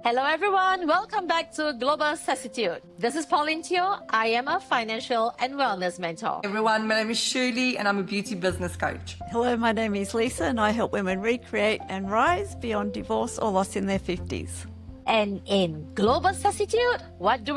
Hello everyone, welcome back to Global Sassitude. This is Pauline Teo. I am a financial and wellness mentor. Everyone, my name is Shirley and I'm a beauty business coach. Hello, my name is Lisa and I help women recreate and rise beyond divorce or loss in their 50s. And in Global Sassitude, what do?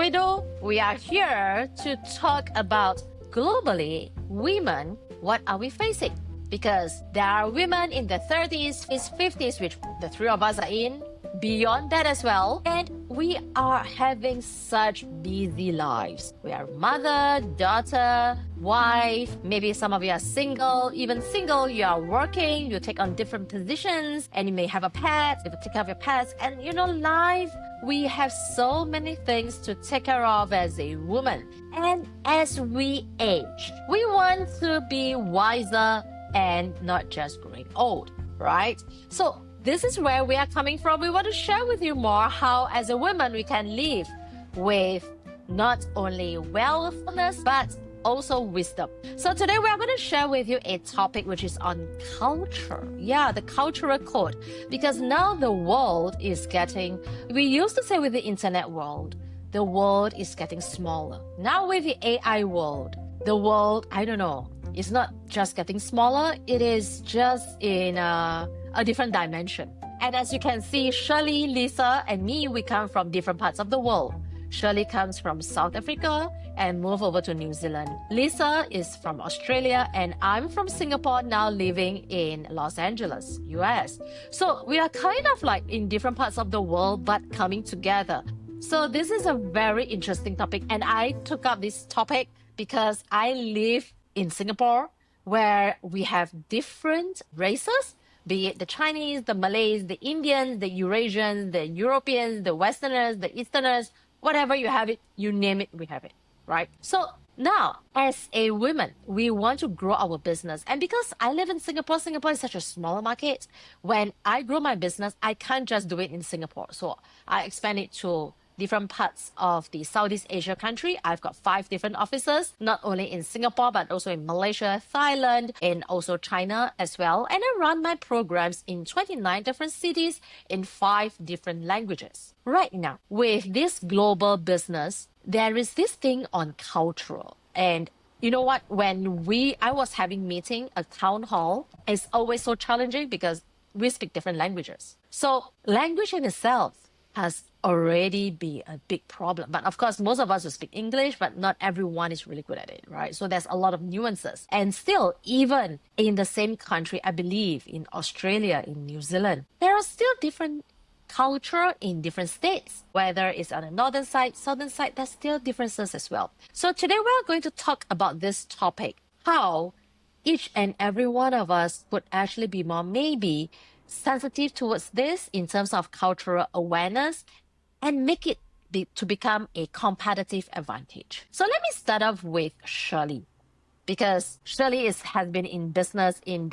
We are here to talk about globally, women, what are we facing? Because there are women in their 30s, 50s, which the three of us are in, beyond that as well. And we are having such busy lives. We are mother, daughter, wife, maybe some of you are single, even single, you are working, you take on different positions, and you may have a pet, you take care of your pets, and life, we have so many things to take care of as a woman. And as we age, we want to be wiser and not just growing old, right? So this is where we are coming from. We want to share with you more how as a woman we can live with not only wellness but also wisdom. So today we are going to share with you a topic which is on culture. Yeah, the cultural code. Because now the world is getting, we used to say with the internet world, the world is getting smaller. Now with the AI world, the world, I don't know, it's not just getting smaller, it is just in a different dimension. And as you can see, Shirley, Lisa, and me, we come from different parts of the world. Shirley comes from South Africa and moved over to New Zealand. Lisa is from Australia and I'm from Singapore, now living in Los Angeles, US. So we are kind of like in different parts of the world, but coming together. So this is a very interesting topic. And I took up this topic because I live in Singapore, where we have different races, be it the Chinese, the Malays, the Indians, the Eurasians, the Europeans, the Westerners, the Easterners, whatever you have it, you name it, we have it, right? So now, as a woman, we want to grow our business. And because I live in Singapore, Singapore is such a smaller market. When I grow my business, I can't just do it in Singapore. So I expand it to different parts of the Southeast Asia country. I've got 5 different offices, not only in Singapore, but also in Malaysia, Thailand, and also China as well. And I run my programs in 29 different cities in 5 different languages. Right now, with this global business, there is this thing on cultural. And you know what? When I was having meeting, a town hall, it's always so challenging because we speak different languages. So language in itself has already been a big problem. But of course, most of us will speak English, but not everyone is really good at it, right? So there's a lot of nuances. And still, even in the same country, I believe in Australia, in New Zealand, there are still different culture in different states. Whether it's on the northern side, southern side, there's still differences as well. So today we're going to talk about this topic, how each and every one of us could actually be more maybe sensitive towards this in terms of cultural awareness and make it to become a competitive advantage. So let me start off with Shirley, because Shirley has been in business in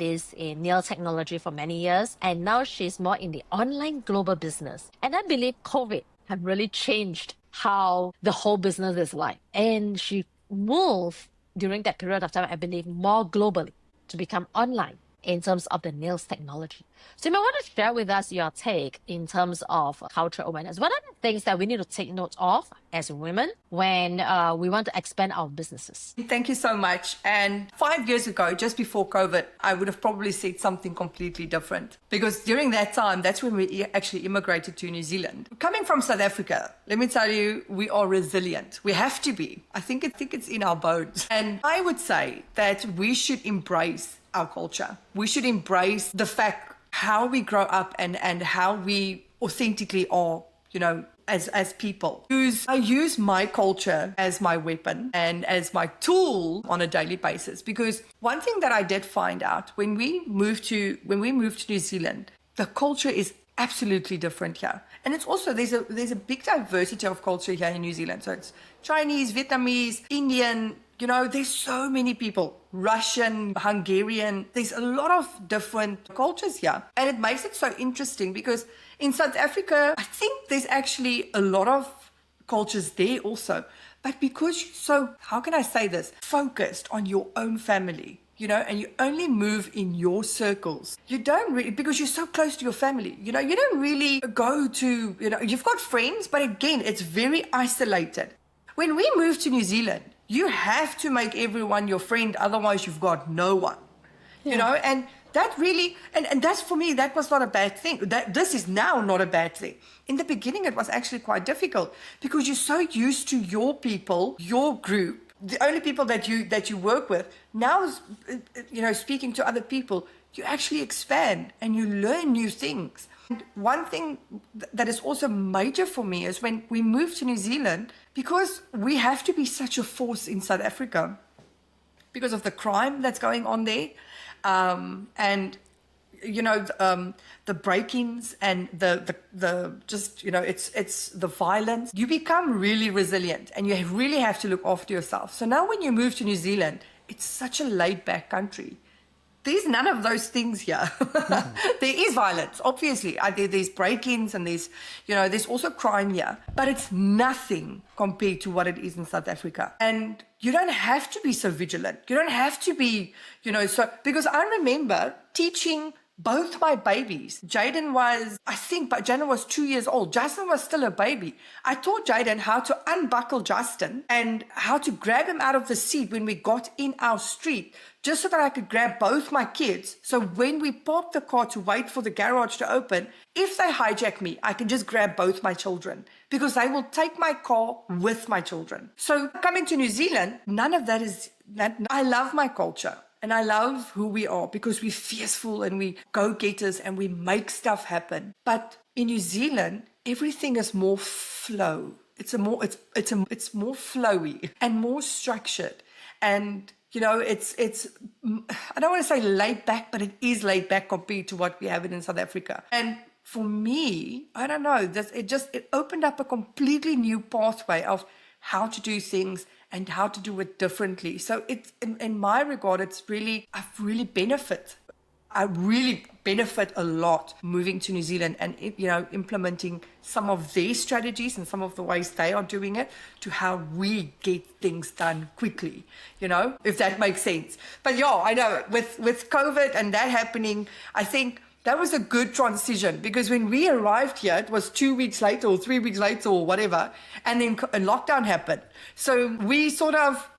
nail technology for many years, and now she's more in the online global business. And I believe COVID have really changed how the whole business is like. And she moved during that period of time, I believe, more globally to become online in terms of the nails technology. So you may want to share with us your take in terms of cultural awareness. What are the things that we need to take note of as women when we want to expand our businesses? Thank you so much. And 5 years ago, just before COVID, I would have probably said something completely different. Because during that time, that's when we actually immigrated to New Zealand. Coming from South Africa, let me tell you, we are resilient. We have to be. I think it's in our bones. And I would say that we should embrace our culture. We should embrace the fact how we grow up and how we authentically are, as people. I use my culture as my weapon and as my tool on a daily basis. Because one thing that I did find out when we moved to New Zealand, the culture is absolutely different here. And it's also, there's a big diversity of culture here in New Zealand. So it's Chinese, Vietnamese, Indian, there's so many people, Russian, Hungarian, there's a lot of different cultures here. And it makes it so interesting because in South Africa, I think there's actually a lot of cultures there also. But because you're so, how can I say this, focused on your own family, and you only move in your circles. You don't really, because you're so close to your family, you don't really go to, you've got friends, but again, it's very isolated. When we moved to New Zealand, you have to make everyone your friend, otherwise you've got no one, and that really, and that's, for me, that was not a bad thing. This is now not a bad thing. In the beginning, it was actually quite difficult because you're so used to your people, your group, the only people that you work with. Now, speaking to other people, you actually expand and you learn new things. And one thing that is also major for me is when we moved to New Zealand, because we have to be such a force in South Africa because of the crime that's going on there, and the break-ins and the just, it's the violence. You become really resilient and you really have to look after yourself. So now when you move to New Zealand, it's such a laid-back country. There's none of those things here. There is violence, obviously. There's break-ins and there's also crime here. But it's nothing compared to what it is in South Africa. And you don't have to be so vigilant. You don't have to be, because I remember teaching both my babies. Jaden was 2 years old. Justin was still a baby. I taught Jaden how to unbuckle Justin and how to grab him out of the seat when we got in our street, just so that I could grab both my kids. So when we parked the car to wait for the garage to open, if they hijack me, I can just grab both my children because they will take my car with my children. So coming to New Zealand, none of that is that. I love my culture. And I love who we are because we're fierceful and we go-getters and we make stuff happen. But in New Zealand, everything is more flow. It's more flowy and more structured. And it's I don't want to say laid back, but it is laid back compared to what we have in South Africa. And for me, I don't know, it opened up a completely new pathway of how to do things and how to do it differently. So it's, in my regard, I really benefit a lot moving to New Zealand and, implementing some of their strategies and some of the ways they are doing it to how we get things done quickly, if that makes sense. But yeah, I know with COVID and that happening, I think that was a good transition because when we arrived here, it was 2 weeks later or 3 weeks later or whatever, and then a lockdown happened. So we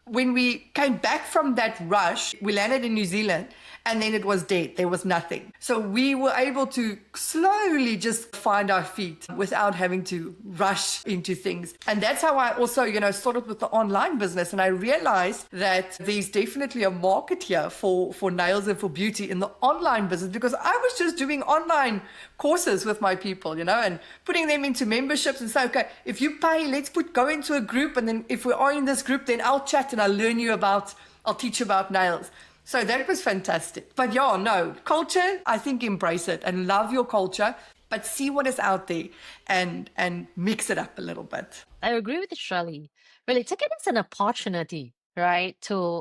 when we came back from that rush, we landed in New Zealand and then it was dead. There was nothing. So we were able to slowly just find our feet without having to rush into things. And that's how I also, started with the online business. And I realized that there's definitely a market here for nails and for beauty in the online business because I was just doing online courses with my people, and putting them into memberships and say, okay, if you pay, go into a group. And then if we are in this group, then I'll chat and I'll teach you about nails. So that was fantastic. But yeah, no, culture, I think embrace it and love your culture, but see what is out there and mix it up a little bit. I agree with Shirley. Really take it as an opportunity, right?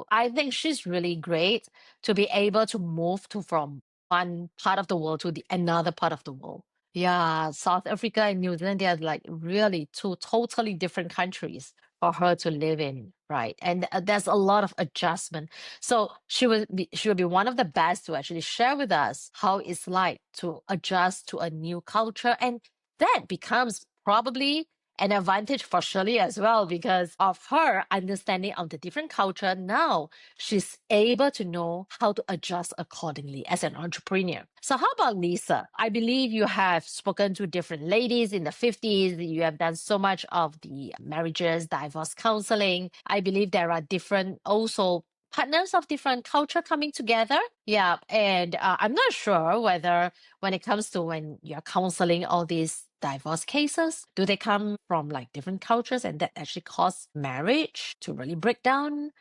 I think she's really great to be able to move from one part of the world to another part of the world. Yeah, South Africa and New Zealand, they are like really two totally different countries for her to live in, right? And there's a lot of adjustment. So she will be one of the best to actually share with us how it's like to adjust to a new culture. And that becomes probably an advantage for Shirley as well because of her understanding of the different culture. Now she's able to know how to adjust accordingly as an entrepreneur. So how about Lisa? I believe you have spoken to different ladies in the 50s. You have done so much of the marriages, divorce counseling. I believe there are different also partners of different culture coming together. Yeah. And I'm not sure whether when it comes to when you're counseling all these divorce cases, do they come from like different cultures and that actually cause marriage to really break down?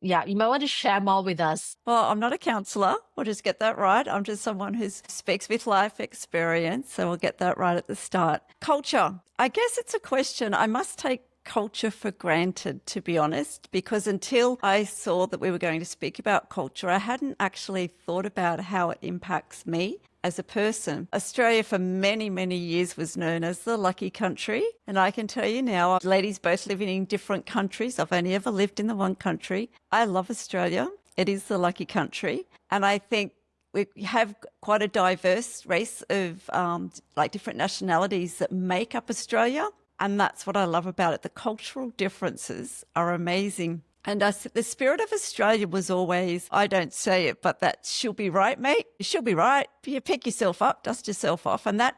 Yeah, you might want to share more with us. Well, I'm not a counsellor. We'll just get that right. I'm just someone who speaks with life experience. So we'll get that right at the start. Culture. I guess it's a question. I must take culture for granted, to be honest, because until I saw that we were going to speak about culture, I hadn't actually thought about how it impacts me as a person. Australia for many, many years was known as the lucky country. And I can tell you now, ladies both living in different countries. I've only ever lived in the one country. I love Australia. It is the lucky country. And I think we have quite a diverse race of like different nationalities that make up Australia. And that's what I love about it. The cultural differences are amazing. And the spirit of Australia was always, I don't say it, but that she'll be right, mate. She'll be right. You pick yourself up, dust yourself off. And that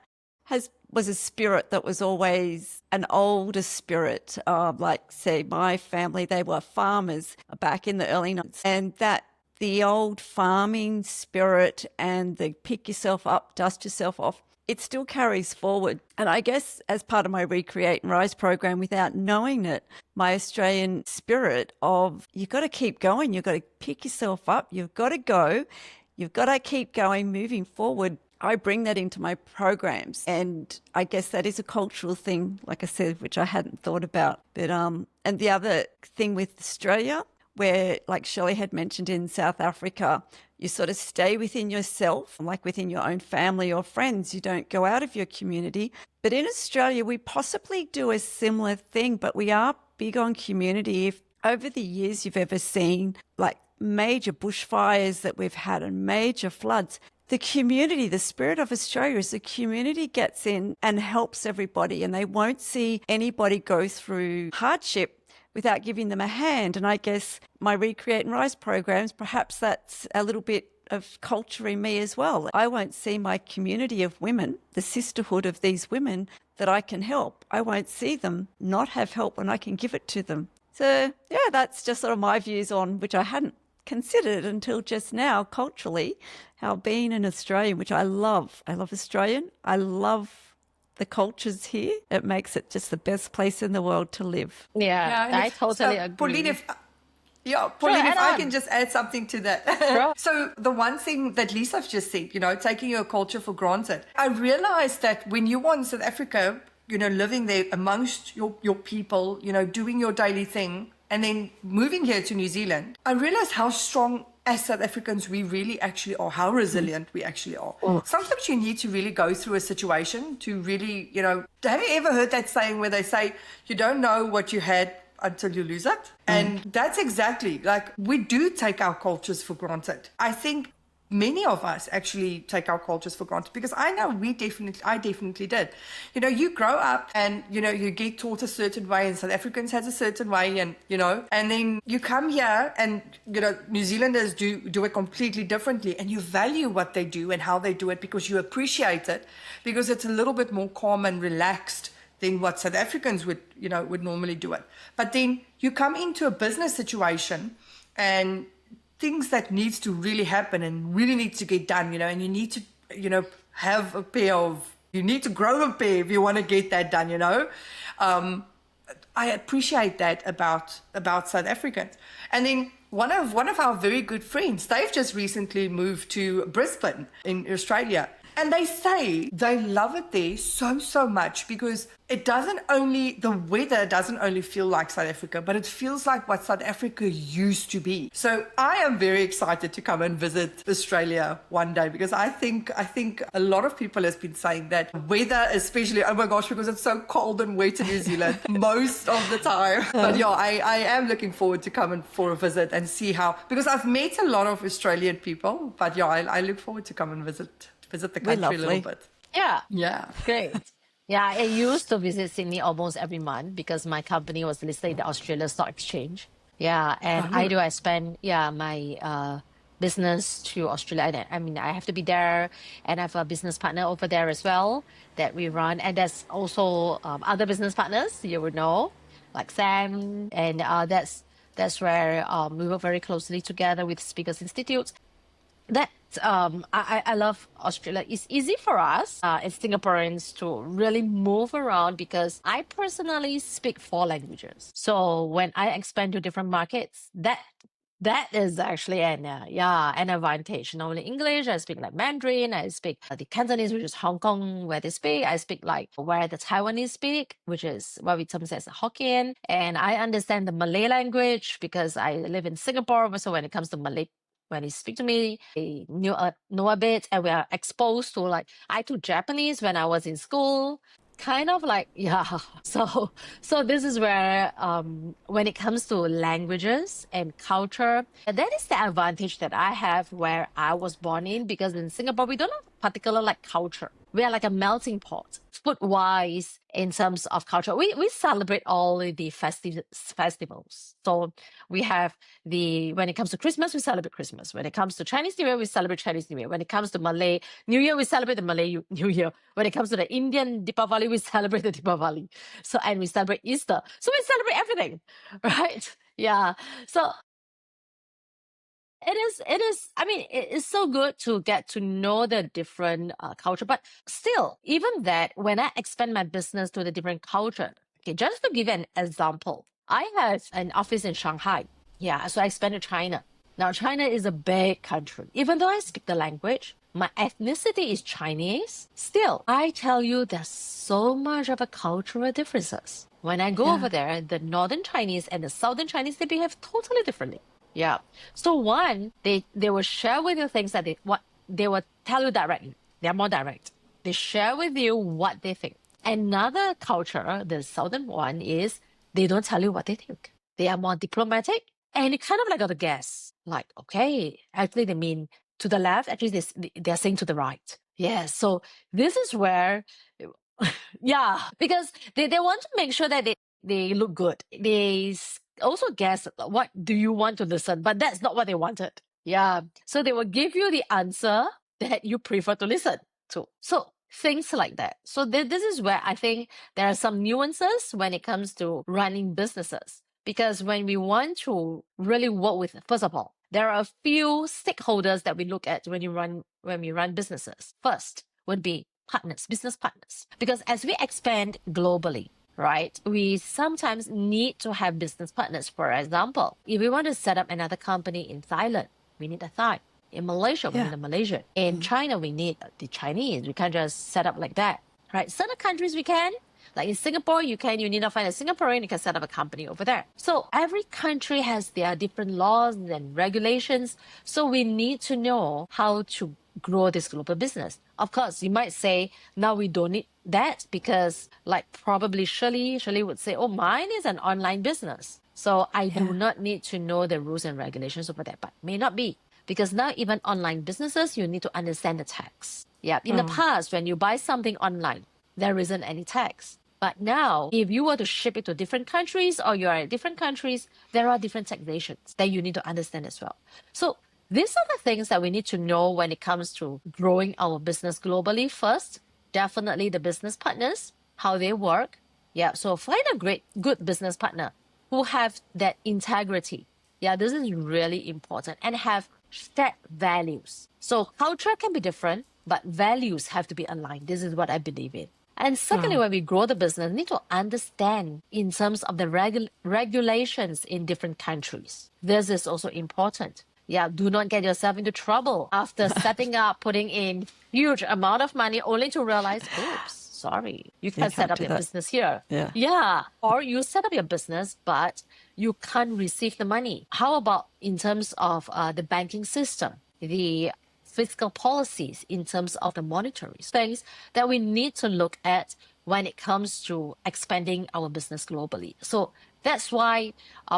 was a spirit that was always an older spirit. Like, say, my family, they were farmers back in the early 90s. And that the old farming spirit and the pick yourself up, dust yourself off, it still carries forward. And I guess as part of my Recreate and Rise program, without knowing it, my Australian spirit of you've got to keep going, you've got to pick yourself up, you've got to go, you've got to keep going, moving forward. I bring that into my programs. And I guess that is a cultural thing, like I said, which I hadn't thought about. But and the other thing with Australia, where, like Shelley had mentioned in South Africa, you sort of stay within yourself, like within your own family or friends. You don't go out of your community. But in Australia, we possibly do a similar thing, but we are big on community. If over the years you've ever seen like major bushfires that we've had and major floods, the community, the spirit of Australia is the community gets in and helps everybody, and they won't see anybody go through hardship without giving them a hand. And I guess my Recreate and Rise programs, perhaps that's a little bit of culture in me as well. I won't see my community of women, the sisterhood of these women that I can help. I won't see them not have help when I can give it to them. So yeah, that's just sort of my views on, which I hadn't considered until just now, culturally, how being an Australian, which I love Australian, I love the cultures here. It makes it just the best place in the world to live. Yeah, I totally agree. Pauline, if add I on. can just add something to that. So the one thing that Lisa's just said, taking your culture for granted. I realized that when you were in South Africa, living there amongst your people, doing your daily thing, and then moving here to New Zealand, I realized how strong as South Africans we really actually are, how resilient we actually are. Sometimes you need to really go through a situation to really, have you ever heard that saying where they say, you don't know what you had until you lose it? And that's exactly, like, we do take our cultures for granted. I think many of us actually take our cultures for granted, because I know I definitely did. You grow up and, you get taught a certain way, and South Africans has a certain way, and, and then you come here and, New Zealanders do it completely differently, and you value what they do and how they do it because you appreciate it, because it's a little bit more calm and relaxed than what South Africans would normally do it. But then you come into a business situation and things that needs to really happen and really needs to get done, and you need to, have you need to grow a pair if you want to get that done, I appreciate that about South Africans. And then one of our very good friends, they've just recently moved to Brisbane in Australia. And they say they love it there so much, because the weather doesn't only feel like South Africa, but it feels like what South Africa used to be. So I am very excited to come and visit Australia one day, because I think a lot of people has been saying that weather, especially, oh my gosh, because it's so cold and wet in New Zealand most of the time. But yeah, I am looking forward to coming for a visit and see how, because I've met a lot of Australian people, but yeah, I look forward to come and visit the country a little bit. Yeah, great. Yeah, I used to visit Sydney almost every month because my company was listed in the Australia Stock Exchange. Yeah, and I spend my business to Australia. I mean, I have to be there, and I have a business partner over there as well that we run. And there's also other business partners you would know, like Sam, and that's where we work very closely together with Speakers Institute. That I love Australia. It's easy for us as Singaporeans to really move around because I personally speak 4 languages. So when I expand to different markets, that is actually an advantage. Not only English, I speak like Mandarin, I speak the Cantonese, which is Hong Kong where they speak. I speak like where the Taiwanese speak, which is what we sometimes say as Hokkien. And I understand the Malay language because I live in Singapore. So when it comes to Malay, when he speak to me, I know a bit, and we are exposed to, like, I took Japanese when I was in school. kind of like, yeah. So this is where when it comes to languages and culture, that is the advantage that I have where I was born in, because in Singapore we don't have particular like culture. We are like a melting pot. Food wise, in terms of culture, we celebrate all the festivals. So we have when it comes to Christmas, we celebrate Christmas. When it comes to Chinese New Year, we celebrate Chinese New Year. When it comes to Malay New Year, we celebrate the Malay New Year. When it comes to the Indian Deepavali, we celebrate the Deepavali. So, and we celebrate Easter. So we celebrate everything, right? Yeah. So it is, I mean, it is so good to get to know the different culture, but still, even that, when I expand my business to the different culture, okay, just to give you an example, I have an office in Shanghai. Yeah, so I expand to China. Now, China is a big country. Even though I speak the language, my ethnicity is Chinese. Still, I tell you, there's so much of a cultural differences. When I go over there, the northern Chinese and the southern Chinese, they behave totally differently. Yeah. So one, they will share with you things that they will tell you directly. They're more direct. They share with you what they think. Another culture, the southern one, is they don't tell you what they think. They are more diplomatic, and you kind of like got to guess. Like, okay, actually they mean to the left. Actually, they're saying to the right. Yeah. So this is where, yeah, because they want to make sure that they look good. They also guess what do you want to listen, but that's not what they wanted. Yeah. So they will give you the answer that you prefer to listen to. So things like that. So this is where I think there are some nuances when it comes to running businesses. Because when we want to really work with, first of all, there are a few stakeholders that we look at when we run businesses. First would be partners, business partners. Because as we expand globally, right, we sometimes need to have business partners. For example, if we want to set up another company in Thailand, we need a Thai. In Malaysia, we need a Malaysian. In China, we need the Chinese. We can't just set up like that, right? Certain countries we can. Like in Singapore, you need to find a Singaporean, you can set up a company over there. So every country has their different laws and regulations. So we need to know how to grow this global business. Of course, you might say, now we don't need that because like probably Shirley would say, oh, mine is an online business. So I do not need to know the rules and regulations over there, but may not be. Because now even online businesses, you need to understand the tax. Yeah. In the past, when you buy something online, there isn't any tax. But now, if you were to ship it to different countries or you are in different countries, there are different taxations that you need to understand as well. So these are the things that we need to know when it comes to growing our business globally. First, definitely the business partners, how they work. Yeah, so find a good business partner who have that integrity. Yeah, this is really important, and have set values. So culture can be different, but values have to be aligned. This is what I believe in. And secondly, when we grow the business, we need to understand in terms of the regulations in different countries. This is also important. Yeah, do not get yourself into trouble after setting up, putting in huge amount of money only to realize, oops, sorry, you can't set up your business here. Yeah. Or you set up your business, but you can't receive the money. How about in terms of the banking system, the fiscal policies, in terms of the monetary things that we need to look at when it comes to expanding our business globally. So that's why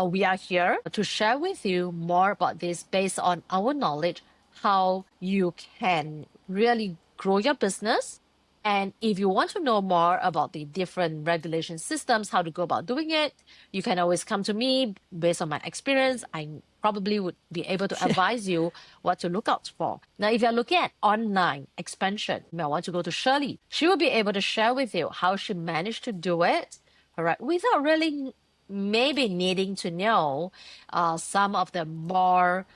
we are here to share with you more about this based on our knowledge, how you can really grow your business. And if you want to know more about the different regulation systems, how to go about doing it, you can always come to me based on my experience. I probably would be able to advise you what to look out for. Now, if you're looking at online expansion, you may want to go to Shirley. She will be able to share with you how she managed to do it, all right, without really maybe needing to know some of the more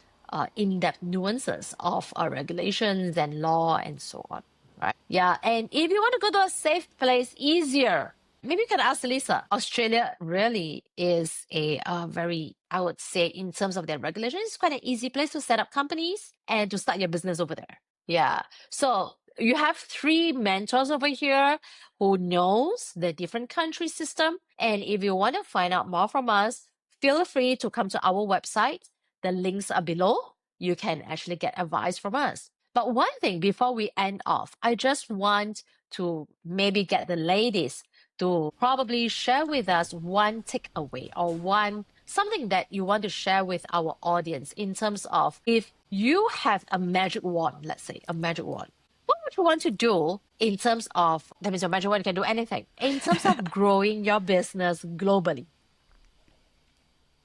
in-depth nuances of regulations and law and so on. Right. Yeah. And if you want to go to a safe place easier, maybe you can ask Lisa. Australia really is a very, I would say, in terms of their regulations, it's quite an easy place to set up companies and to start your business over there. Yeah. So you have 3 mentors over here who knows the different country system. And if you want to find out more from us, feel free to come to our website. The links are below. You can actually get advice from us. But one thing before we end off, I just want to maybe get the ladies to probably share with us one takeaway or one something that you want to share with our audience in terms of if you have a magic wand, let's say a magic wand, what would you want to do in terms of, that means your magic wand can do anything, in terms of growing your business globally?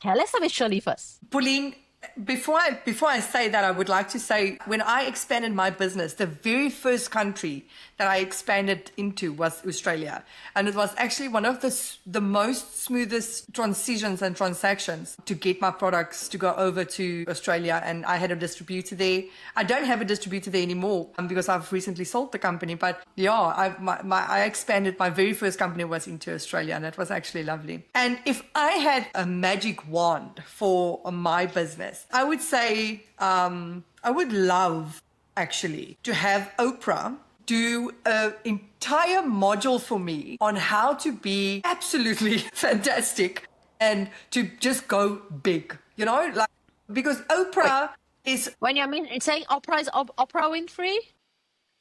Okay, let's start with Shirley first. Pauline, before I say that, I would like to say when I expanded my business, the very first country that I expanded into was Australia. And it was actually one of the most smoothest transitions and transactions to get my products to go over to Australia. And I had a distributor there. I don't have a distributor there anymore because I've recently sold the company. But yeah, I expanded. My very first company was into Australia, and that was actually lovely. And if I had a magic wand for my business, I would say I would love actually to have Oprah do an entire module for me on how to be absolutely fantastic and to just go big, like, because Oprah is... When you mean saying Oprah is Oprah Winfrey?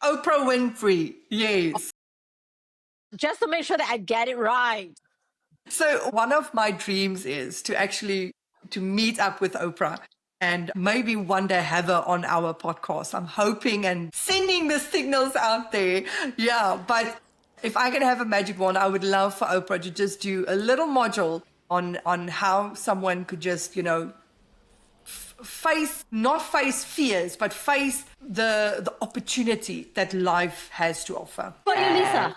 Oprah Winfrey, yes. Just to make sure that I get it right. So one of my dreams is to meet up with Oprah and maybe one day have her on our podcast. I'm hoping and sending the signals out there. Yeah, but if I can have a magic wand, I would love for Oprah to just do a little module on how someone could just, not face fears, but face the opportunity that life has to offer. For you, Lisa,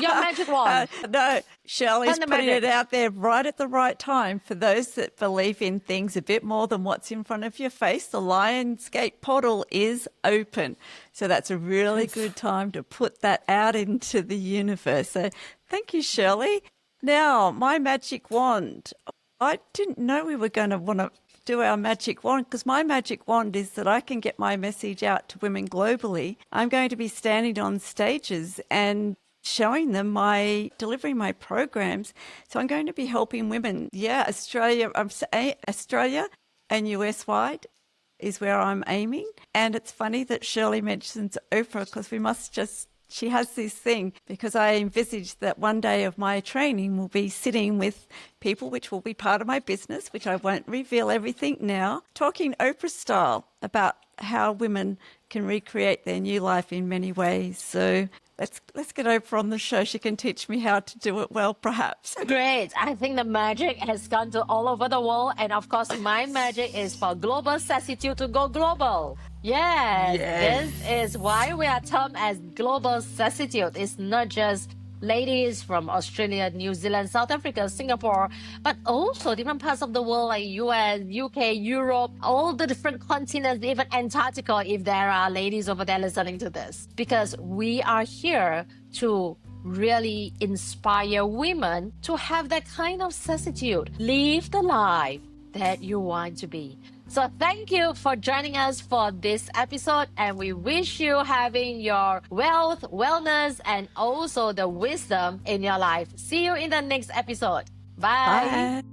your magic wand. No, Shirley's putting it out there right at the right time for those that believe in things a bit more than what's in front of your face. The Lionsgate portal is open. So that's a really good time to put that out into the universe. So thank you, Shirley. Now, my magic wand. I didn't know we were going to want to do our magic wand, because my magic wand is that I can get my message out to women globally. I'm going to be standing on stages and showing them delivering my programs. So I'm going to be helping women. Yeah, Australia and US wide is where I'm aiming. And it's funny that Shirley mentions Oprah, because she has this thing, because I envisage that one day of my training will be sitting with people, which will be part of my business, which I won't reveal everything now, talking Oprah style about how women can recreate their new life in many ways. So let's get Oprah on the show. She can teach me how to do it well, perhaps. Great. I think the magic has gone to all over the world. And of course, my magic is for global Sassitude to go global. Yes, this is why we are termed as global Sassitude. It's not just ladies from Australia, New Zealand, South Africa, Singapore, but also different parts of the world like US, UK, Europe, all the different continents, even Antarctica, if there are ladies over there listening to this. Because we are here to really inspire women to have that kind of Sassitude. Live the life that you want to be. So thank you for joining us for this episode, and we wish you having your wealth, wellness, and also the wisdom in your life. See you in the next episode. Bye. Bye.